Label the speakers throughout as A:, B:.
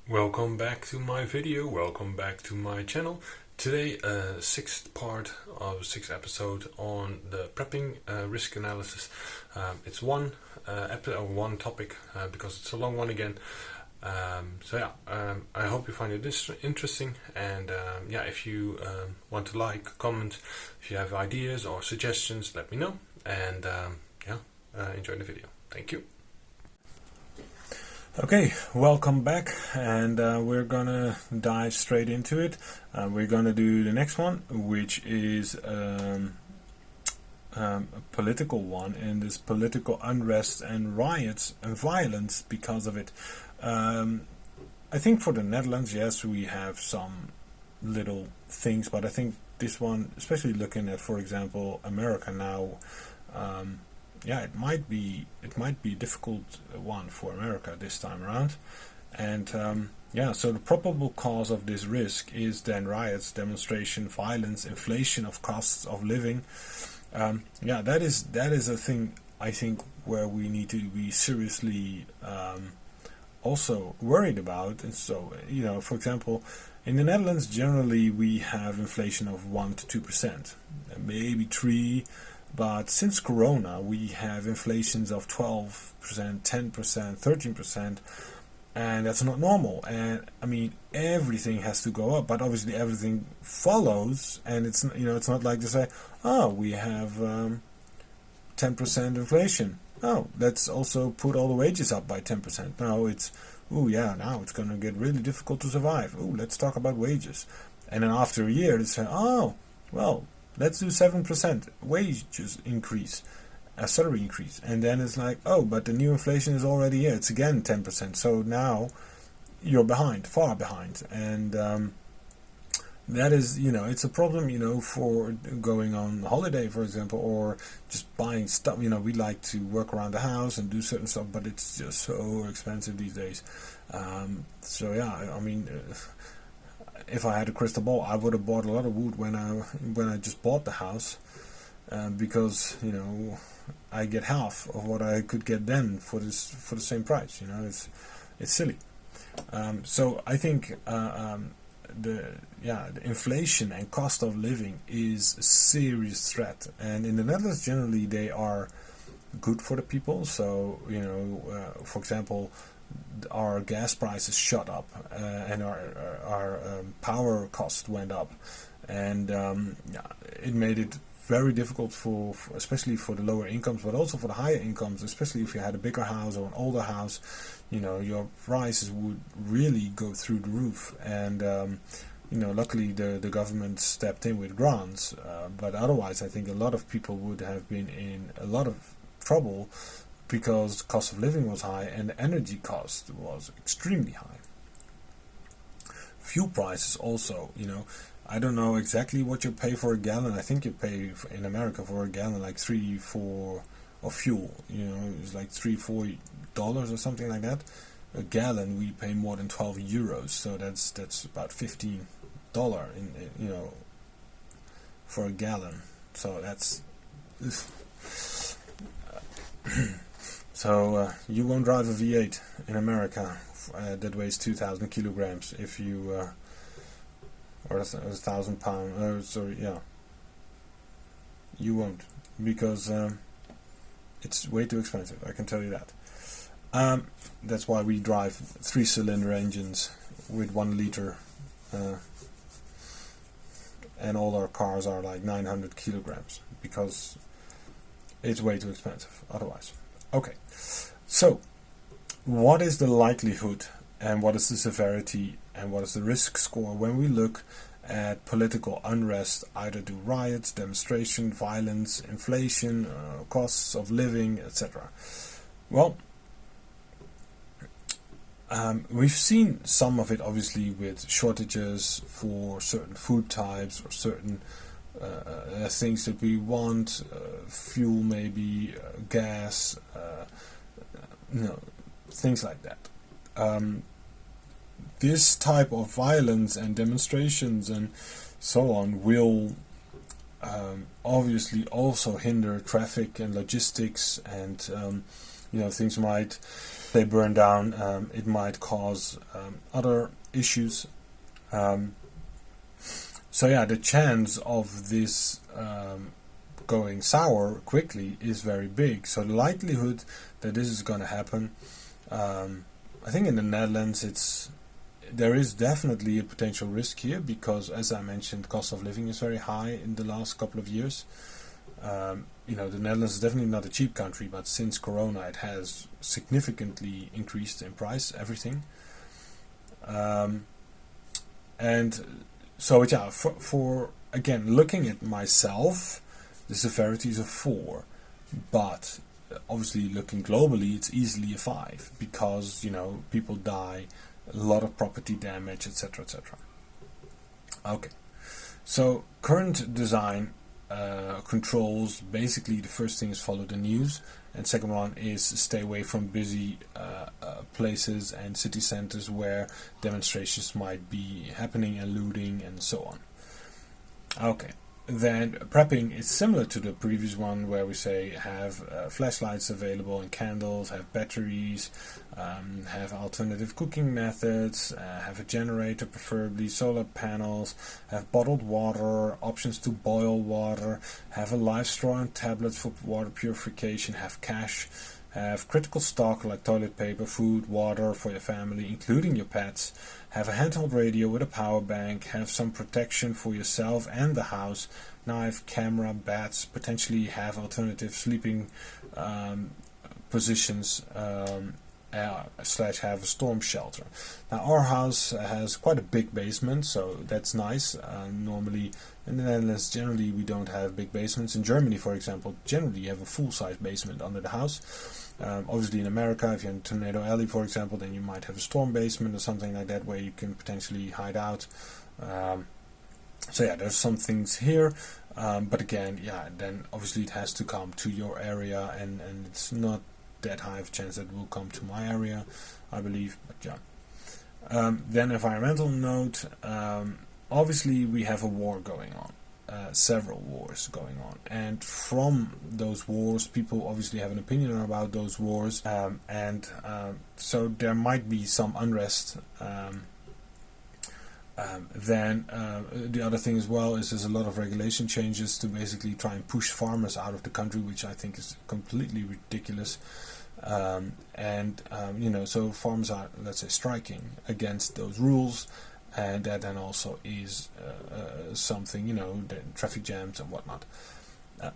A: Welcome back to my video, welcome back to my channel. Today, sixth part of sixth episode on the prepping risk analysis. It's one one topic because it's a long one again. I hope you find it interesting, and if you want to like, comment, if you have ideas or suggestions, let me know, and enjoy the video. Thank you. Okay, welcome back, and we're gonna dive straight into it. We're gonna do the next one, which is a political one, and this political unrest and riots and violence because of it. I think for the Netherlands, yes, we have some little things, but I think this one, especially looking at, for example, America now, it might be a difficult one for America this time around, and so the probable cause of this risk is then riots, demonstration, violence, inflation of costs of living. That is a thing I think where we need to be seriously also worried about. And so, for example, in the Netherlands, generally we have inflation of 1 to 2%, maybe 3%. But since Corona, we have inflations of 12%, 10%, 13%, and that's not normal. And I mean, everything has to go up, but obviously everything follows. And it's not like to say, oh, we have 10% inflation. Oh, let's also put all the wages up by 10%. No, it's now it's going to get really difficult to survive. Oh, let's talk about wages. And then after a year, they say, oh, well, let's do 7% wages increase, a salary increase. And then it's like, oh, but the new inflation is already here. It's again 10%. So now you're behind, far behind. And that is, it's a problem, for going on holiday, for example, or just buying stuff. We like to work around the house and do certain stuff, but it's just so expensive these days. If I had a crystal ball, I would have bought a lot of wood when I just bought the house, because I get half of what I could get then for the same price. It's silly. So I think the inflation and cost of living is a serious threat, and in the Netherlands generally they are good for the people. So for example, our gas prices shot up, and our power cost went up, and it made it very difficult for especially for the lower incomes, but also for the higher incomes, especially if you had a bigger house or an older house. Your prices would really go through the roof, and luckily the government stepped in with grants, but otherwise I think a lot of people would have been in a lot of trouble, because the cost of living was high and the energy cost was extremely high. Fuel prices also, I don't know exactly what you pay for a gallon. I think you pay in America for a gallon like $3-4 of fuel. It's like $3-4 or something like that. A gallon we pay more than 12 euros, so that's about $15 for a gallon. So that's. So you won't drive a V8 in America that weighs 2,000 kilograms if you, or 1,000 pounds. You won't, because it's way too expensive. I can tell you that. That's why we drive 3-cylinder engines with 1 liter, and all our cars are like 900 kilograms, because it's way too expensive otherwise. Okay, so what is the likelihood, and what is the severity, and what is the risk score when we look at political unrest, either to riots, demonstration, violence, inflation, costs of living, etc.? Well, we've seen some of it obviously with shortages for certain food types or certain things that we want, fuel maybe, gas, things like that. This type of violence and demonstrations and so on will obviously also hinder traffic and logistics, and things might, they burn down, it might cause other issues. So yeah, the chance of this going sour quickly is very big. So the likelihood that this is going to happen, I think in the Netherlands there is definitely a potential risk here, because as I mentioned, cost of living is very high in the last couple of years. The Netherlands is definitely not a cheap country, but since Corona it has significantly increased in price, everything. And so yeah, for again, looking at myself, the severity is a 4, but obviously looking globally, it's easily a 5, because people die, a lot of property damage, etc., etc. Okay, so current design controls, basically the first thing is follow the news, and second one is stay away from busy places and city centers where demonstrations might be happening, and looting and so on. Okay, then prepping is similar to the previous one, where we say have flashlights available and candles, have batteries, have alternative cooking methods, have a generator, preferably solar panels, have bottled water, options to boil water, have a live straw and tablets for water purification, have cash, have critical stock like toilet paper, food, water for your family, including your pets, have a handheld radio with a power bank, have some protection for yourself and the house, knife, camera, bats, potentially have alternative sleeping positions, / have a storm shelter. Now our house has quite a big basement, so that's nice. Normally in the Netherlands, generally we don't have big basements. In Germany, for example, generally you have a full-size basement under the house. Obviously in America, if you're in Tornado Alley, for example, then you might have a storm basement or something like that where you can potentially hide out. So yeah, there's some things here, but again, yeah, then obviously it has to come to your area, and it's not that high of a chance that it will come to my area, I believe, but yeah. Then environmental note, obviously we have a war going on. Several wars going on, and from those wars people obviously have an opinion about those wars, and so there might be some unrest. Then the other thing as well is there's a lot of regulation changes to basically try and push farmers out of the country, which I think is completely ridiculous. So farmers are, let's say, striking against those rules, and that then also is something, the traffic jams and whatnot.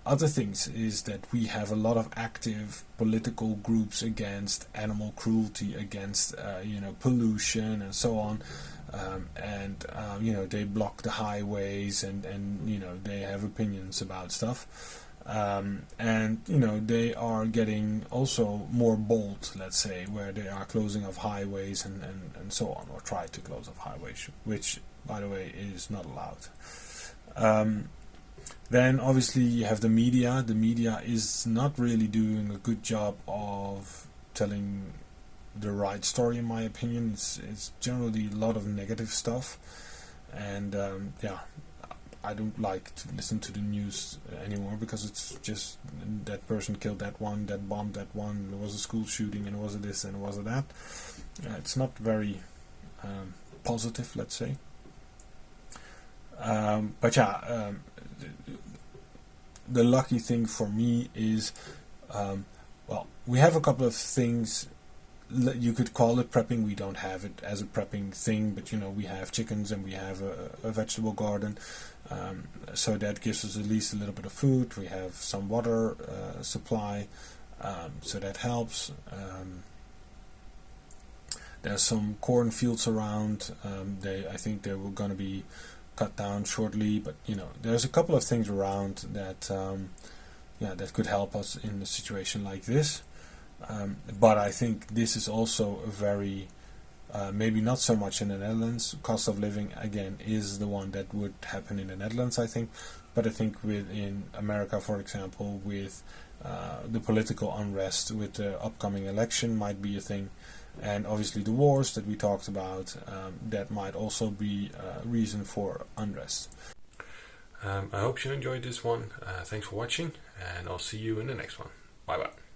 A: Other things is that we have a lot of active political groups against animal cruelty, against pollution and so on, they block the highways, and they have opinions about stuff. They are getting also more bold, let's say, where they are closing of highways and so on, or try to close off highways, which, by the way, is not allowed. Then obviously you have the media. The media is not really doing a good job of telling the right story, in my opinion. It's generally a lot of negative stuff, and I don't like to listen to the news anymore, because it's just that person killed that one, that bombed that one, there was a school shooting, and was it this and was it that. It's not very positive, let's say. The lucky thing for me is, we have a couple of things. You could call it prepping. We don't have it as a prepping thing, but we have chickens and we have a vegetable garden, so that gives us at least a little bit of food. We have some water supply, so that helps. There's some cornfields around. I think they were going to be cut down shortly, but there's a couple of things around that that could help us in a situation like this. But I think this is also a very, maybe not so much in the Netherlands. Cost of living, again, is the one that would happen in the Netherlands, I think. But I think in America, for example, with the political unrest, with the upcoming election, might be a thing. And obviously the wars that we talked about, that might also be a reason for unrest. I hope you enjoyed this one. Thanks for watching, and I'll see you in the next one. Bye bye.